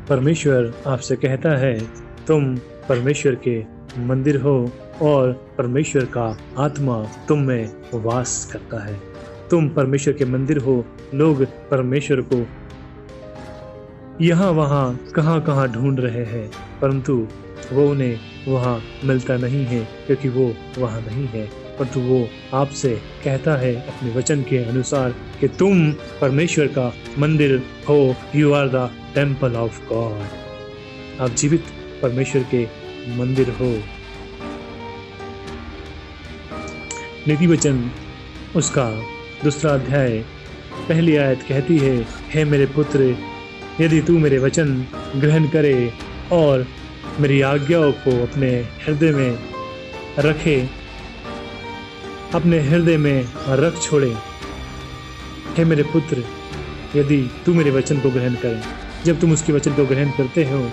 परमेश्वर आपसे कहता है तुम परमेश्वर के मंदिर हो और परमेश्वर का आत्मा तुम में वास करता है। तुम परमेश्वर के मंदिर हो। लोग परमेश्वर को यहाँ वहाँ कहाँ कहाँ ढूंढ रहे हैं, परंतु वो उन्हें वहाँ मिलता नहीं है, क्योंकि वो वहाँ नहीं है। परंतु वो आपसे कहता है अपने वचन के अनुसार कि तुम परमेश्वर का मंदिर हो। You are the temple of God. आप जीवित परमेश्वर के मंदिर हो। नीति वचन उसका 2 अध्याय 1 आयत कहती है, हे मेरे पुत्र, यदि तू मेरे वचन ग्रहण करे और मेरी आज्ञाओं को अपने हृदय में रखे, अपने हृदय में रख छोड़े। हे मेरे पुत्र, यदि तू मेरे वचन को ग्रहण करे। जब तुम उसके वचन को ग्रहण करते हो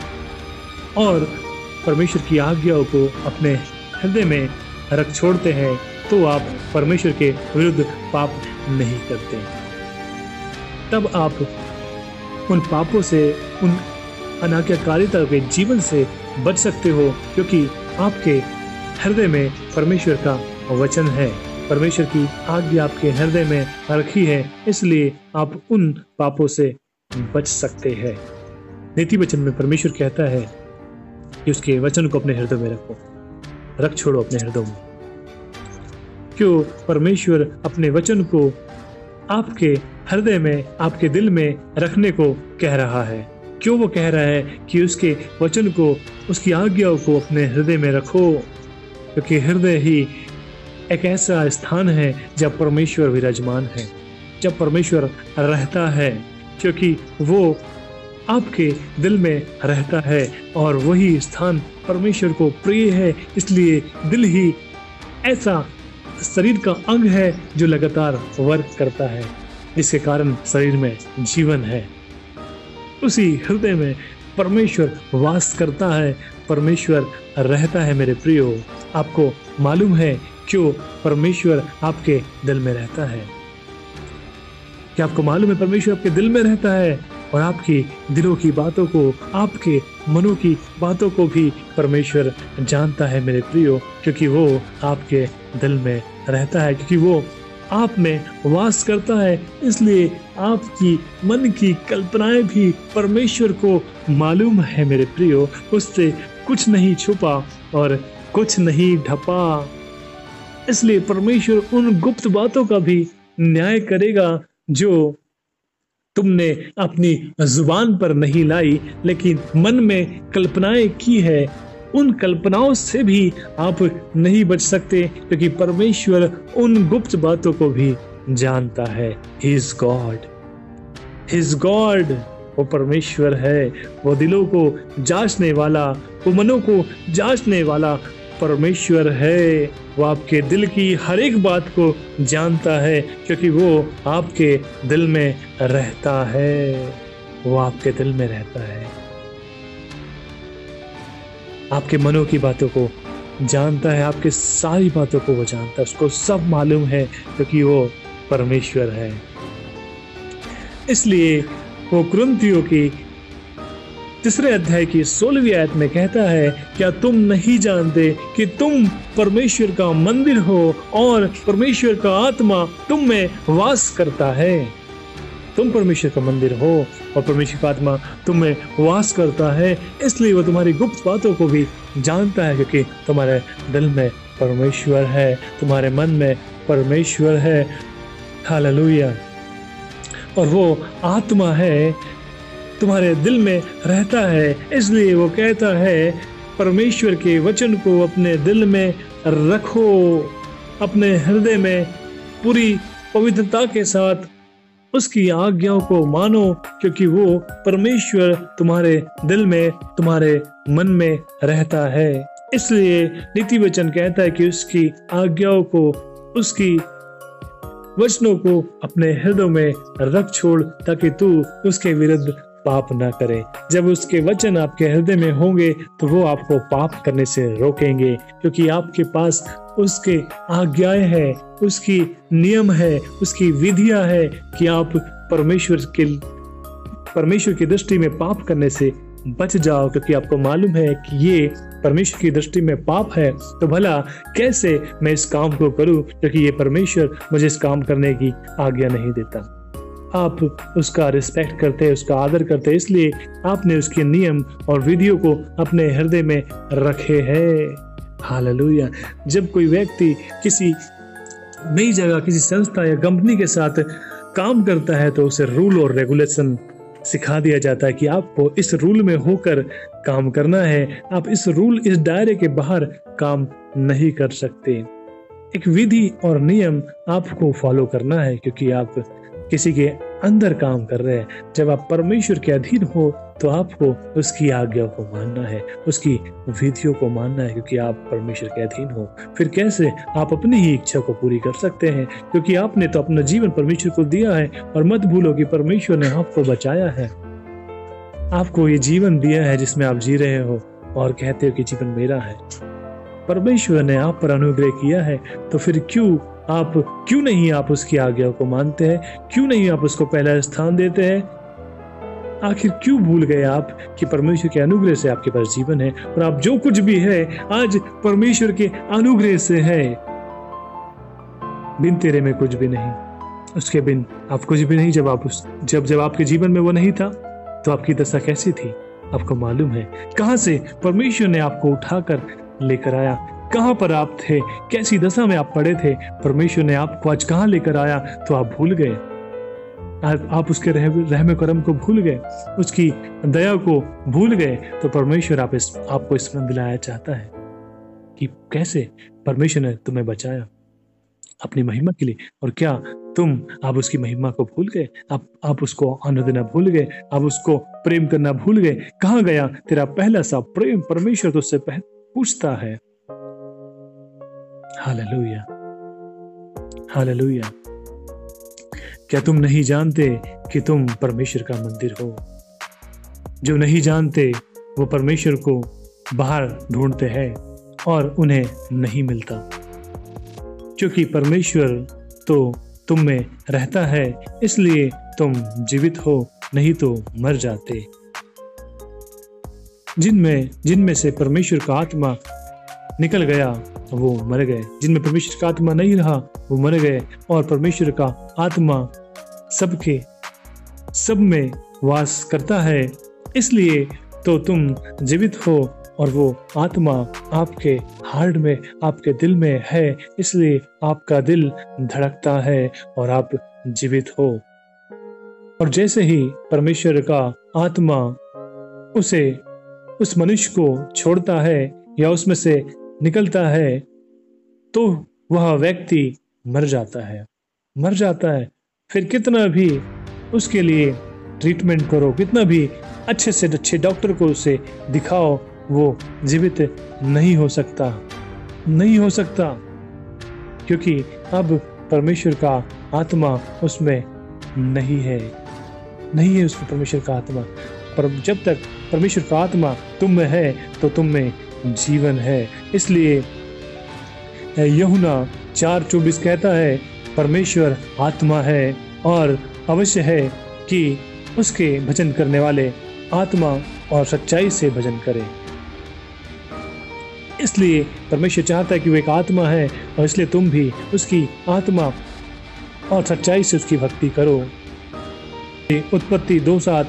और परमेश्वर की आज्ञाओं को अपने हृदय में रख छोड़ते हैं, तो आप परमेश्वर के विरुद्ध पाप नहीं करते। तब आप उन पापों से, उन अनाज्ञाकारिता के जीवन से बच सकते हो, क्योंकि आपके हृदय में परमेश्वर का वचन है। परमेश्वर की आज्ञा आपके हृदय में रखी है, इसलिए आप उन पापों से बच सकते हैं। नीति वचन में परमेश्वर कहता है कि उसके वचन को अपने हृदय में रखो, रख छोड़ो अपने हृदय में। क्यों परमेश्वर अपने वचन को आपके हृदय में, आपके दिल में रखने को कह रहा है? क्यों वो कह रहा है कि उसके वचन को, उसकी आज्ञाओं को अपने हृदय में रखो? क्योंकि हृदय ही एक ऐसा स्थान है जब परमेश्वर विराजमान है, जब परमेश्वर रहता है, क्योंकि वो आपके दिल में रहता है और वही स्थान परमेश्वर को प्रिय है। इसलिए दिल ही ऐसा शरीर का अंग है जो लगातार वर्क करता है, जिसके कारण शरीर में जीवन है। उसी हृदय में परमेश्वर वास करता है, परमेश्वर रहता है। मेरे प्रियो, आपको मालूम है क्यों परमेश्वर आपके दिल में रहता है? क्या आपको मालूम है परमेश्वर आपके दिल में रहता है? और आपकी दिलों की बातों को, आपके मनों की बातों को भी परमेश्वर जानता है मेरे प्रियो, क्योंकि वो आपके दिल में रहता है, क्योंकि वो आप में वास करता है। इसलिए आपकी मन की कल्पनाएं भी परमेश्वर को मालूम है मेरे प्रियो। उससे कुछ नहीं छुपा और कुछ नहीं ढपा। इसलिए परमेश्वर उन गुप्त बातों का भी न्याय करेगा जो तुमने अपनी जुबान पर नहीं लाई, लेकिन मन में कल्पनाएं की है। उन कल्पनाओं से भी आप नहीं बच सकते, क्योंकि परमेश्वर उन गुप्त बातों को भी जानता है। He is God, He is God। वो परमेश्वर है, वो दिलों को जांचने वाला, वो मनों को जांचने वाला परमेश्वर है। वो आपके दिल की हर एक बात को जानता है, क्योंकि वो आपके दिल में रहता है। वो आपके दिल में रहता है, आपके मनों की बातों को जानता है, आपके सारी बातों को वो जानता है, उसको सब मालूम है, क्योंकि वो परमेश्वर है। इसलिए वो कुरिन्थियों की 3 अध्याय की 16वीं आयत में कहता है, क्या तुम नहीं जानते कि तुम परमेश्वर का मंदिर हो और परमेश्वर का आत्मा तुम में वास करता है? तुम परमेश्वर का मंदिर हो और परमेश्वर का आत्मा तुम में वास करता है। इसलिए वो तुम्हारी गुप्त बातों को भी जानता है, क्योंकि तुम्हारे दिल में परमेश्वर है, तुम्हारे मन में परमेश्वर है। हालेलुया। और वो आत्मा है, तुम्हारे दिल में रहता है। इसलिए वो कहता है परमेश्वर के वचन को अपने दिल में रखो, अपने हृदय में पूरी पवित्रता के साथ उसकी आज्ञाओं को मानो, क्योंकि वो परमेश्वर तुम्हारे दिल में, तुम्हारे मन में रहता है। इसलिए नीति वचन कहता है कि उसकी आज्ञाओं को, उसकी वचनों को अपने हृदय में रख छोड़, ताकि तू उसके विरुद्ध पाप ना करे। जब उसके वचन आपके हृदय में होंगे तो वो आपको पाप करने से रोकेंगे, क्योंकि आपके पास उसके आज्ञाएं हैं, उसकी नियम है, उसकी विधियां है कि आप परमेश्वर की दृष्टि में पाप करने से बच जाओ, क्योंकि आपको मालूम है कि ये परमेश्वर की दृष्टि में पाप है। तो भला कैसे मैं इस काम को करूं, क्योंकि ये परमेश्वर मुझे इस काम करने की आज्ञा नहीं देता। आप उसका रिस्पेक्ट करते हैं, उसका आदर करते हैं, इसलिए आपने उसके नियम और विधियों को अपने हृदय में रखे हैं। हालेलुया। जब कोई व्यक्ति किसी नई जगह, किसी संस्था या कंपनी के साथ काम करता है तो उसे रूल और रेगुलेशन सिखा दिया जाता है कि आपको इस रूल में होकर काम करना है, आप इस दायरे के बाहर काम नहीं कर सकते। एक विधि और नियम आपको फॉलो करना है, क्योंकि आप किसी के अंदर काम कर रहे हैं। जब आप परमेश्वर के अधीन हो तो आपको उसकी आज्ञा को मानना है, उसकी विधियों को मानना है, क्योंकि आप परमेश्वर के अधीन हो। फिर कैसे आप अपनी ही इच्छा को पूरी कर सकते हैं, क्योंकि आपने तो अपना जीवन परमेश्वर को दिया है। और मत भूलो कि परमेश्वर ने आपको बचाया है, आपको ये जीवन दिया है जिसमें आप जी रहे हो और कहते हो कि जीवन मेरा है। परमेश्वर ने आप पर अनुग्रह किया है, तो फिर क्यों नहीं आप उसकी आज्ञा को मानते हैं? क्यों नहीं आप उसको पहला स्थान देते हैं? आखिर क्यों भूल गए आप कि परमेश्वर के अनुग्रह से आपके पास जीवन है, और आप जो कुछ भी है आज परमेश्वर के अनुग्रह से है। बिन तेरे में कुछ भी नहीं, उसके बिन आप कुछ भी नहीं। जब आपके जीवन में वो नहीं था तो आपकी दशा कैसी थी? आपको मालूम है कहां से परमेश्वर ने आपको उठाकर लेकर आया, कहां पर आप थे, कैसी दशा में आप पड़े थे, परमेश्वर ने आपको आज कहां लेकर आया तो आप भूल गए। आप उसके रहम करम को भूल गए, उसकी दया को भूल गए। तो परमेश्वर आपको स्मरण दिलाया चाहता है कि कैसे परमेश्वर ने तुम्हें बचाया अपनी महिमा के लिए। और क्या आप उसकी महिमा को भूल गए? आप उसको आनंद देना भूल गए, आप उसको प्रेम करना भूल गए। कहां गया तेरा पहला सा प्रेम? परमेश्वर तुझसे पूछता है। Hallelujah, hallelujah. क्या तुम नहीं जानते कि तुम परमेश्वर का मंदिर हो? जो नहीं जानते वो परमेश्वर को बाहर ढूंढते हैं और उन्हें नहीं मिलता, क्योंकि परमेश्वर तो तुम में रहता है, इसलिए तुम जीवित हो, नहीं तो मर जाते। जिनमें से परमेश्वर का आत्मा निकल गया वो मर गए, जिनमें परमेश्वर का आत्मा नहीं रहा वो मर गए। और परमेश्वर का आत्मा सब में वास करता है, इसलिए तो तुम जीवित हो, और वो आत्मा आपके हार्ट में, आपके दिल में है, इसलिए आपका दिल धड़कता है और आप जीवित हो। और जैसे ही परमेश्वर का आत्मा उस मनुष्य को छोड़ता है या उसमें से निकलता है, तो वह व्यक्ति मर जाता है। फिर कितना भी उसके लिए ट्रीटमेंट करो, कितना भी अच्छे से अच्छे डॉक्टर को उसे दिखाओ, वो जीवित नहीं हो सकता, क्योंकि अब परमेश्वर का आत्मा उसमें नहीं है उसमें परमेश्वर का आत्मा। पर जब तक परमेश्वर का आत्मा तुम में है तो तुम में जीवन है। इसलिए यूहन्ना 4:24 कहता है, परमेश्वर आत्मा है और अवश्य है कि उसके भजन करने वाले आत्मा और सच्चाई से भजन करें। इसलिए परमेश्वर चाहता है कि वो एक आत्मा है, और इसलिए तुम भी उसकी आत्मा और सच्चाई से उसकी भक्ति करो। उत्पत्ति 2:7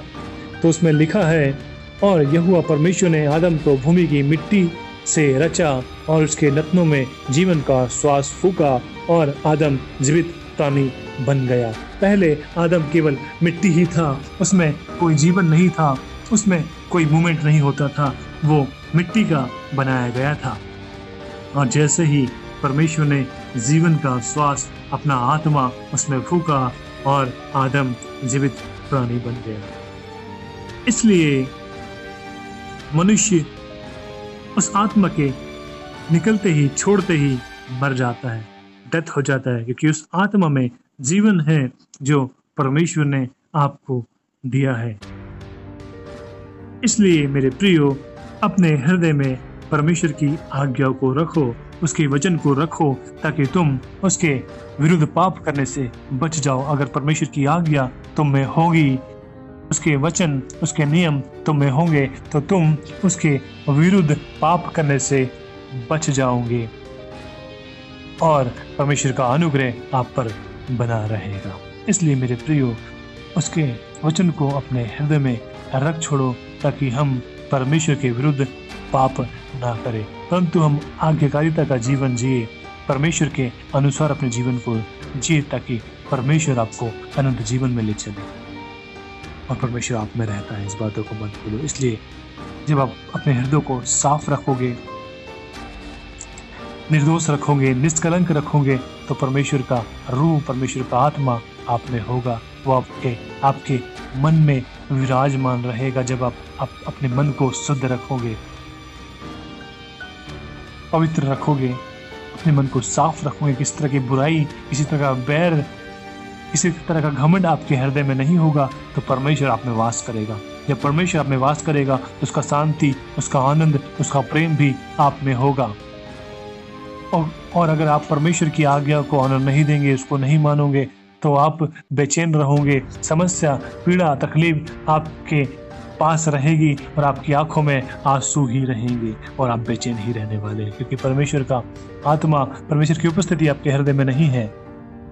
तो उसमें लिखा है, और यहोवा परमेश्वर ने आदम को भूमि की मिट्टी से रचा और उसके नथनों में जीवन का श्वास फूका, और आदम जीवित प्राणी बन गया। पहले आदम केवल मिट्टी ही था, उसमें कोई जीवन नहीं था, उसमें कोई मूवमेंट नहीं होता था, वो मिट्टी का बनाया गया था। और जैसे ही परमेश्वर ने जीवन का श्वास, अपना आत्मा उसमें फूका, और आदम जीवित प्राणी बन गया। इसलिए मनुष्य उस आत्मा के निकलते ही, छोड़ते ही मर जाता है, डेथ हो जाता है, क्योंकि उस आत्मा में जीवन है जो परमेश्वर ने आपको दिया है। इसलिए मेरे प्रियो, अपने हृदय में परमेश्वर की आज्ञा को रखो, उसके वचन को रखो, ताकि तुम उसके विरुद्ध पाप करने से बच जाओ। अगर परमेश्वर की आज्ञा तुम में होगी उसके वचन, उसके नियम तुम में होंगे तो तुम उसके विरुद्ध पाप करने से बच जाओगे और परमेश्वर का अनुग्रह आप पर बना रहेगा। इसलिए मेरे प्रियो, उसके वचन को अपने हृदय में रख छोड़ो ताकि हम परमेश्वर के विरुद्ध पाप ना करें, परंतु हम आज्ञाकारिता का जीवन जिए, परमेश्वर के अनुसार अपने जीवन को जिए, ताकि परमेश्वर आपको अनंत जीवन में ले चले और परमेश्वर आप में रहता है। इस बातों को मत भूलो। इसलिए जब आप अपने हृदय को साफ रखोगे, निर्दोष रखोगे, निष्कलंक रखोगे, तो परमेश्वर का रूह, परमेश्वर का आत्मा आप में होगा। वो आपके मन में विराजमान रहेगा। जब आप अपने मन को शुद्ध रखोगे, पवित्र रखोगे, अपने मन को साफ रखोगे, किसी तरह की बुराई, किसी तरह का बैर, किसी तरह का घमंड आपके हृदय में नहीं होगा, तो परमेश्वर आप में वास करेगा। जब परमेश्वर आप में वास करेगा तो उसका शांति, उसका आनंद, उसका प्रेम भी आप में होगा। और अगर आप परमेश्वर की आज्ञा को ऑनर नहीं देंगे, उसको नहीं मानोगे, तो आप बेचैन रहोगे। समस्या, पीड़ा, तकलीफ आपके पास रहेगी और आपकी आंखों में आंसू ही रहेंगे और आप बेचैन ही रहने वाले, क्योंकि परमेश्वर का आत्मा, परमेश्वर की उपस्थिति आपके हृदय में नहीं है।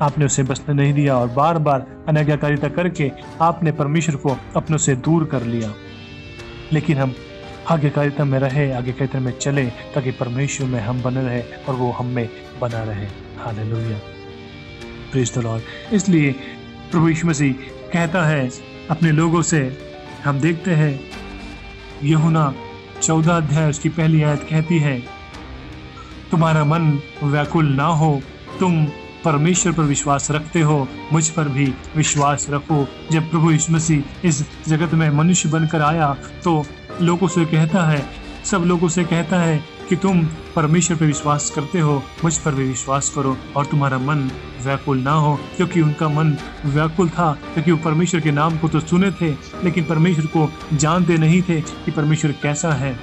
आपने उसे बसने नहीं दिया और बार बार अनाज्ञाकारिता करके आपने परमेश्वर को अपनों से दूर कर लिया। लेकिन हम आज्ञाकारिता में रहे, आज्ञाकारिता में चले, ताकि परमेश्वर में हम बने रहे और वो हम में बना रहे। Hallelujah, praise the Lord. इसलिए प्रभु यीशु मसीह कहता है अपने लोगों से, हम देखते हैं यूहन्ना 14 अध्याय उसकी पहली आयत कहती है, तुम्हारा मन व्याकुल ना हो, तुम परमेश्वर पर विश्वास रखते हो, मुझ पर भी विश्वास रखो। जब प्रभु यीशु मसीह इस जगत में मनुष्य बनकर आया तो लोगों से कहता है, सब लोगों से कहता है कि तुम परमेश्वर पर विश्वास करते हो, मुझ पर भी विश्वास करो और तुम्हारा मन व्याकुल ना हो। क्योंकि उनका मन व्याकुल था, क्योंकि वो परमेश्वर के नाम को तो सुने थे लेकिन परमेश्वर को जानते नहीं थे कि परमेश्वर कैसा है।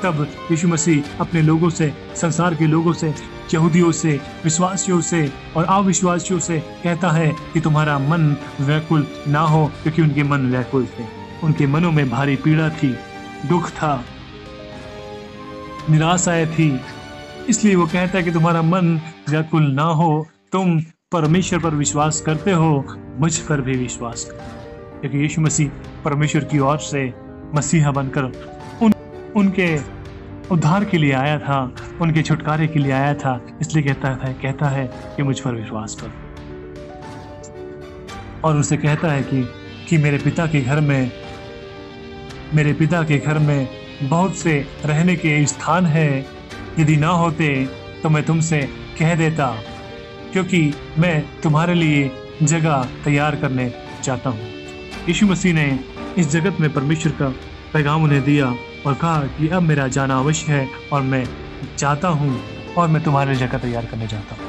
तब यीशु मसीह अपने लोगों से, संसार के लोगों से, यहूदियों से, विश्वासियों से और अविश्वासियों से कहता है कि तुम्हारा मन व्याकुल ना हो, क्योंकि उनके मन व्याकुल थे। उनके मनों में भारी पीड़ा थी, दुख था, निराशाएं थी। इसलिए वो कहता है कि तुम्हारा मन व्याकुल ना हो, तुम परमेश्वर पर विश्वास करते हो, मुझ पर भी विश्वास करो। क्योंकि यीशु मसीह परमेश्वर की ओर से मसीहा बनकर उनके उद्धार के लिए आया था, उनके छुटकारे के लिए आया था। इसलिए कहता है कि मुझ पर विश्वास करो। और उसे कहता है कि मेरे पिता के घर में बहुत से रहने के स्थान है, यदि ना होते तो मैं तुमसे कह देता, क्योंकि मैं तुम्हारे लिए जगह तैयार करने चाहता हूँ। यीशु मसीह ने इस जगत में परमेश्वर का पैगाम उन्हें दिया और कहा कि अब मेरा जाना अवश्य है और मैं चाहता हूँ और मैं तुम्हारे लिए जगह तैयार करने चाहता हूँ।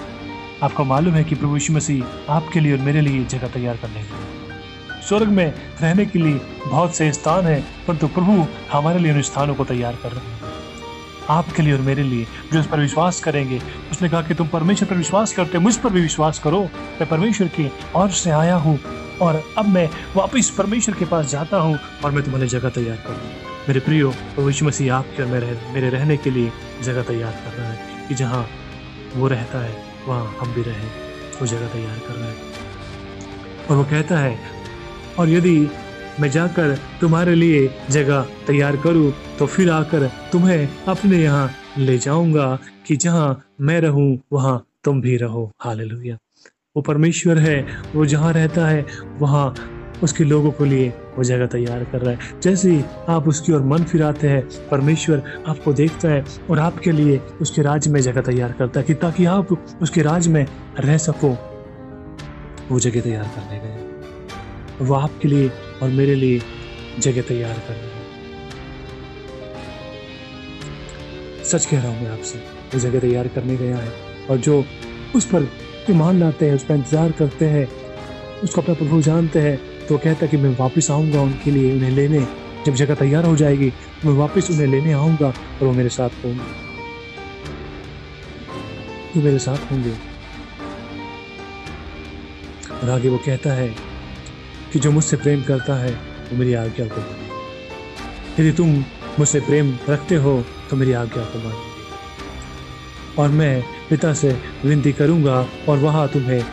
आपको मालूम है कि प्रभु यीशु मसीह आपके लिए और मेरे लिए जगह तैयार करने गए। स्वर्ग में रहने के लिए बहुत से स्थान है, परंतु प्रभु हमारे लिए उन स्थानों को तैयार कर रहे हैं, आपके लिए और मेरे लिए जो उस पर विश्वास करेंगे। उसने कहा कि तुम परमेश्वर पर विश्वास करते, मुझ पर भी विश्वास करो। मैं परमेश्वर की ओर से आया हूँ और अब मैं वापस परमेश्वर के पास जाता हूँ और मैं तुम्हारे जगह तैयार करूँ। मेरे प्रियो, प्रभु यीशु मसीह आपके और मेरे रहने के लिए जगह तैयार कर रहा है कि जहाँ वो रहता है वहाँ हम भी रहें। वो जगह तैयार कर रहा है और वो कहता है, और यदि मैं जाकर तुम्हारे लिए जगह तैयार करूं तो फिर आकर तुम्हें अपने यहाँ ले जाऊंगा कि जहाँ मैं रहूं वहाँ तुम भी रहो। हालेलुया। वो परमेश्वर है, वो जहाँ रहता है वहाँ उसके लोगों के लिए वो जगह तैयार कर रहा है। जैसे ही आप उसकी ओर मन फिराते हैं, परमेश्वर आपको देखता है और आपके लिए उसके राज्य में जगह तैयार करता है कि ताकि आप उसके राज्य में रह सको। वो जगह तैयार करने गए, वो आपके लिए और मेरे लिए जगह तैयार कर रहे हैं। सच कह रहा हूँ मैं आपसे, वो जगह तैयार करने गया है और जो उस पर ईमान लाते हैं, उसका इंतजार करते हैं, उसको अपना प्रभु जानते हैं, तो कहता है कि मैं वापस आऊँगा उनके लिए, उन्हें लेने। जब जगह तैयार हो जाएगी मैं वापस उन्हें लेने आऊँगा और वो मेरे साथ होंगे, वो मेरे साथ होंगे। और आगे वो कहता है कि जो मुझसे प्रेम करता है वो मेरी आज्ञा को माने। यदि तुम मुझसे प्रेम रखते हो तो मेरी आज्ञा को मानोगे। और मैं पिता से विनती करूंगा और वह तुम्हें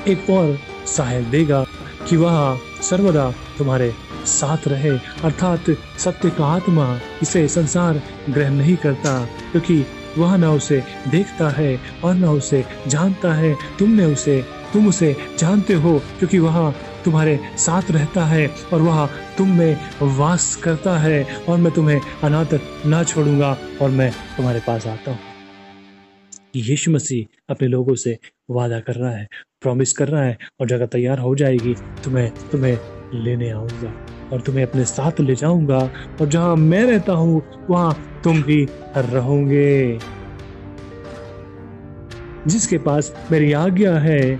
एक और सहायक देगा कि वह सर्वदा तुम्हारे साथ रहे, अर्थात सत्य का आत्मा। इसे संसार ग्रहण नहीं करता क्योंकि वह न उसे देखता है और न उसे जानता है। तुम उसे जानते हो क्योंकि वह तुम्हारे साथ रहता है और वह तुम में वास करता है। और मैं तुम्हें अनाथ ना छोड़ूंगा और मैं तुम्हारे पास आता हूँ। यीशु मसीह अपने लोगों से वादा कर रहा है, प्रॉमिस कर रहा है, और जगह तैयार हो जाएगी तो मैं तुम्हें लेने आऊंगा और तुम्हें अपने साथ ले जाऊंगा, और जहां मैं रहता हूं वहां तुम भी रहोगे। जिसके पास मेरी आज्ञा है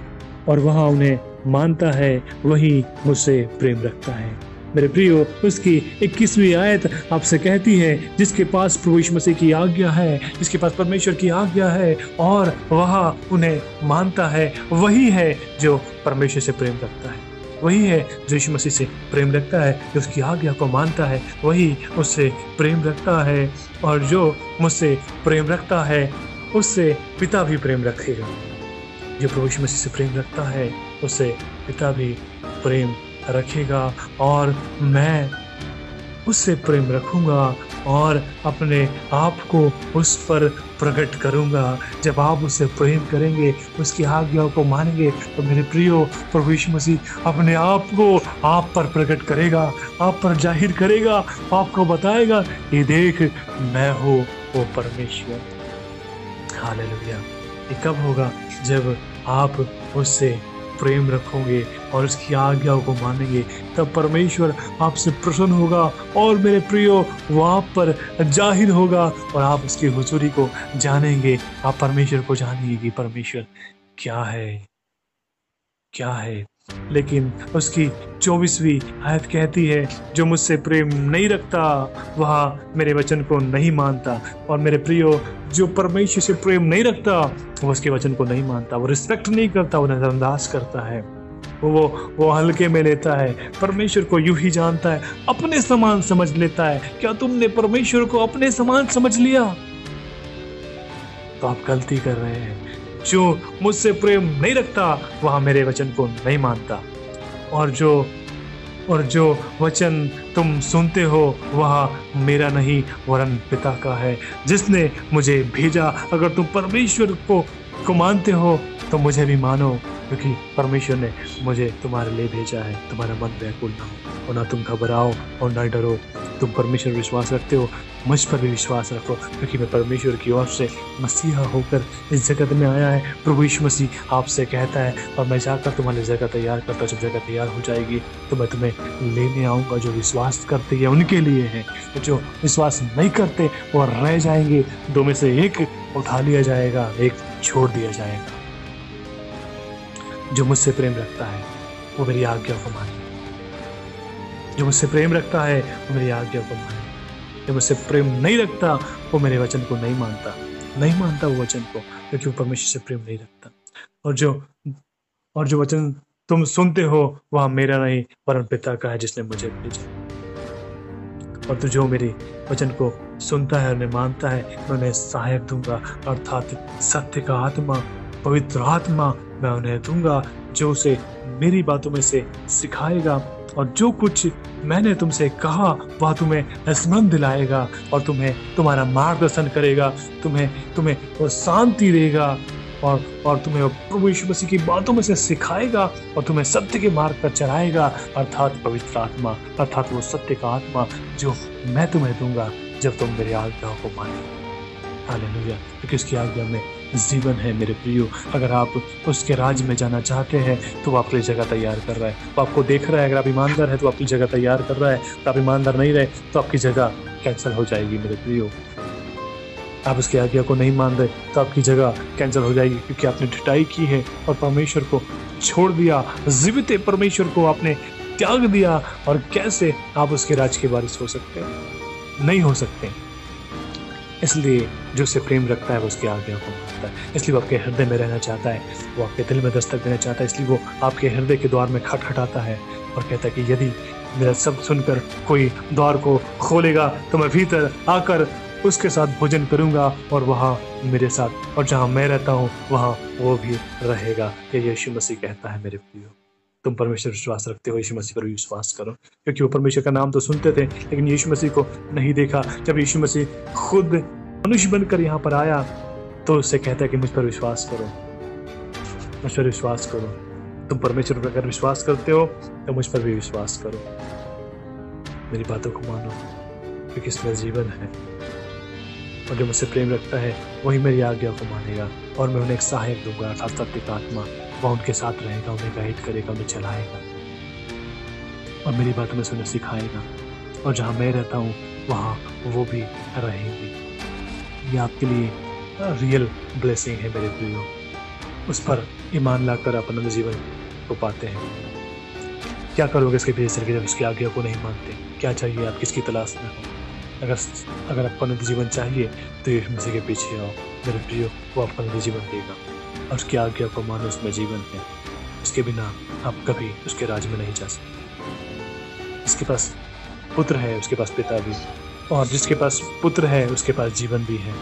और वहां उन्हें मानता है वही मुझसे प्रेम रखता है। मेरे प्रियो, उसकी 21वीं आयत आपसे कहती है जिसके पास प्रभु यीशु मसीह की आज्ञा है, जिसके पास परमेश्वर की आज्ञा है और वह उन्हें मानता है, वही है जो परमेश्वर से प्रेम रखता है। वही है जो यीशु मसीह से प्रेम रखता है, जो उसकी आज्ञा को मानता है, वही उससे प्रेम रखता है। और जो मुझसे प्रेम रखता है उससे पिता भी प्रेम रखेगा। जो प्रभु यीशु मसीह से प्रेम रखता है उससे पिता भी प्रेम रखेगा, और मैं उससे प्रेम रखूंगा और अपने आप को उस पर प्रकट करूंगा। जब आप उससे प्रेम करेंगे, उसकी आज्ञाओं को मानेंगे, तो मेरे प्रियो, प्रभु यीशु मसीह अपने आप को आप पर प्रकट करेगा, आप पर जाहिर करेगा, आपको बताएगा, ये देख मैं हूँ वो परमेश्वर। हालेलुया। ये कब होगा? जब आप उससे प्रेम रखोगे और उसकी आज्ञाओं को मानेंगे, तब परमेश्वर आपसे प्रसन्न होगा और मेरे प्रियो वो आप पर जाहिर होगा और आप उसकी हुजूरी को जानेंगे। आप परमेश्वर को जानेंगे कि परमेश्वर क्या है। लेकिन उसकी 24वीं आयत कहती है जो मुझसे प्रेम नहीं रखता वह मेरे वचन को नहीं मानता। और मेरे प्रियो, जो परमेश्वर से प्रेम नहीं रखता वो उसके वचन को नहीं मानता, वो रिस्पेक्ट नहीं करता, वो नजरअंदाज करता है, वो हल्के में लेता है, परमेश्वर को यूं ही जानता है, अपने समान समझ लेता है। क्या तुमने परमेश्वर को अपने समान समझ लिया? तो आप गलती कर रहे हैं। जो मुझसे प्रेम नहीं रखता वह मेरे वचन को नहीं मानता, और जो वचन तुम सुनते हो वह मेरा नहीं वरन पिता का है जिसने मुझे भेजा। अगर तुम परमेश्वर को मानते हो तो मुझे भी मानो, क्योंकि परमेश्वर ने मुझे तुम्हारे लिए भेजा है। तुम्हारा मन व्याकुल ना हो और ना तुम घबराओ और ना डरो। तुम परमेश्वर विश्वास रखते हो, मुझ पर भी विश्वास रखो, क्योंकि मैं परमेश्वर की ओर से मसीहा होकर इस जगत में आया है। प्रभु यीशु मसीह आपसे कहता है और मैं जाकर तुम्हारी जगह तैयार करता। जब जगह तैयार हो जाएगी तो मैं तुम्हें लेने आऊँगा। जो विश्वास करते हैं उनके लिए है, जो विश्वास नहीं करते वो रह जाएंगे। दो में से एक उठा लिया जाएगा, एक छोड़ दिया जाएगा। जो मुझसे प्रेम रखता है वो मेरी आज्ञा को माने। जो मुझसे प्रेम रखता है वो मेरी आज्ञा को माने। जो मुझसे प्रेम नहीं रखता वो मेरे वचन को नहीं मानता वो वचन को, क्योंकि वो परमेश्वर से प्रेम नहीं रखता। और जो वचन तुम सुनते हो वह मेरा नहीं वरन पिता का है जिसने मुझे भेजा। और तो जो मेरे वचन को सुनता है और उन्हें मानता है, मैं उन्हें सहायक दूंगा, अर्थात सत्य का आत्मा, पवित्र आत्मा मैं उन्हें दूंगा, जो उसे मेरी बातों में से सिखाएगा और जो कुछ मैंने तुमसे कहा वह तुम्हें स्मरण दिलाएगा और तुम्हारा मार्गदर्शन करेगा, तुम्हें वो शांति देगा और तुम्हें प्रभु यीशु मसीह की बातों में से सिखाएगा और तुम्हें सत्य के मार्ग पर चलाएगा, अर्थात पवित्र आत्मा, अर्थात वो सत्य का आत्मा जो मैं तुम्हें दूंगा जब तुम मेरी आज्ञाओं को मानोगे। हालेलुया। क्योंकि उसकी आज्ञा में जीवन है। मेरे प्रियो, अगर आप उसके राज्य में जाना चाहते हैं तो वो आपके लिए जगह तैयार कर रहा है, वो आपको देख रहा है। अगर आप ईमानदार है तो आपकी जगह तैयार कर रहा है, तो आप ईमानदार नहीं रहे तो आपकी जगह कैंसिल हो जाएगी। मेरे प्रियो, आप उसकी आज्ञा को नहीं मान रहे तो आपकी जगह कैंसिल हो जाएगी, क्योंकि आपने ढिठाई की है और परमेश्वर को छोड़ दिया। जीवित परमेश्वर को आपने त्याग दिया, और कैसे आप उसके राज के वारिस हो सकते हैं? नहीं हो सकते। इसलिए जो उससे प्रेम रखता है वो उसकी आज्ञा को मानता है, इसलिए वो आपके हृदय में रहना चाहता है, वो आपके दिल में दस्तक देना चाहता है, इसलिए वो आपके हृदय के द्वार में खटखटाता है और कहता है कि यदि मेरा शब्द सुनकर कोई द्वार को खोलेगा तो मैं भीतर आकर उसके साथ भोजन करूंगा और वहाँ मेरे साथ, और जहाँ मैं रहता हूँ वहाँ वो भी रहेगा। ये यीशु मसीह कहता है मेरे प्रियो। तुम परमेश्वर विश्वास रखते हो, यीशु मसीह पर भी विश्वास करो, क्योंकि वो परमेश्वर का नाम तो सुनते थे लेकिन यीशु मसीह को नहीं देखा। जब यीशु मसीह खुद मनुष्य बनकर यहाँ पर आया तो उससे कहता है कि मुझ पर विश्वास करो, मुझ पर विश्वास करो। तुम परमेश्वर पर अगर विश्वास करते हो तो मुझ पर भी विश्वास करो, मेरी बातों को मानो, क्योंकि इसमें जीवन है। और जो मुझसे प्रेम रखता है वही मेरी आज्ञा को मानेगा, और मैं उन्हें एक सहायक दूंगा, अर्थात सत्य का आत्मा, वह उनके साथ रहेगा, उन्हें गाइड करेगा, उन्हें चलाएगा और मेरी बातों में से उन्हें सिखाएगा। और जहाँ मैं रहता हूँ वहाँ वो भी रहेंगे। ये आपके लिए रियल ब्लेसिंग है मेरे प्रियो। उस पर ईमान लाकर आप अनंत जीवन को पाते हैं। क्या करोगे इसके पीछे चल के जब उसकी आज्ञा को नहीं मानते? क्या चाहिए आप, किसकी तलाश में हो? अगर आपको अनंत जीवन चाहिए तो यीशु मसीह के पीछे आओ मेरे प्रियो, वो आपको अनंत जीवन देगा और उसकी आज्ञा को मानो, उसमें जीवन है। उसके बिना आप कभी उसके राज में नहीं जा सकते। जिसके पास पुत्र है उसके पास पिता भी, और जिसके पास पुत्र है उसके पास जीवन भी है,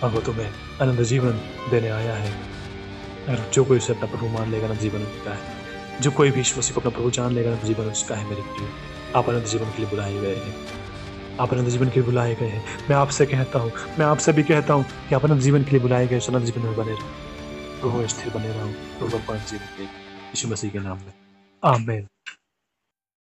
और वो तुम्हें अनंत जीवन देने आया है। अगर जो कोई उसे अपना प्रभु मान लेगा अनंत जीवन उसका है। जो कोई भी यीशु मसीह को अपना प्रभु जान लेगा अनंत जीवन उसका है मेरे प्रियो। आप अनंत जीवन के लिए बुलाए गए हैं, आप अनंत जीवन के लिए बुलाए गए हैं। मैं आपसे कहता हूँ, मैं आपसे भी कहता हूँ कि आप अनंत जीवन के लिए बुलाए गए, अनंत जीवन में बने रहो, प्रभु स्थिर बने रहो, प्रभु अनंत जीवन के यीशु मसीह के नाम में आमीन।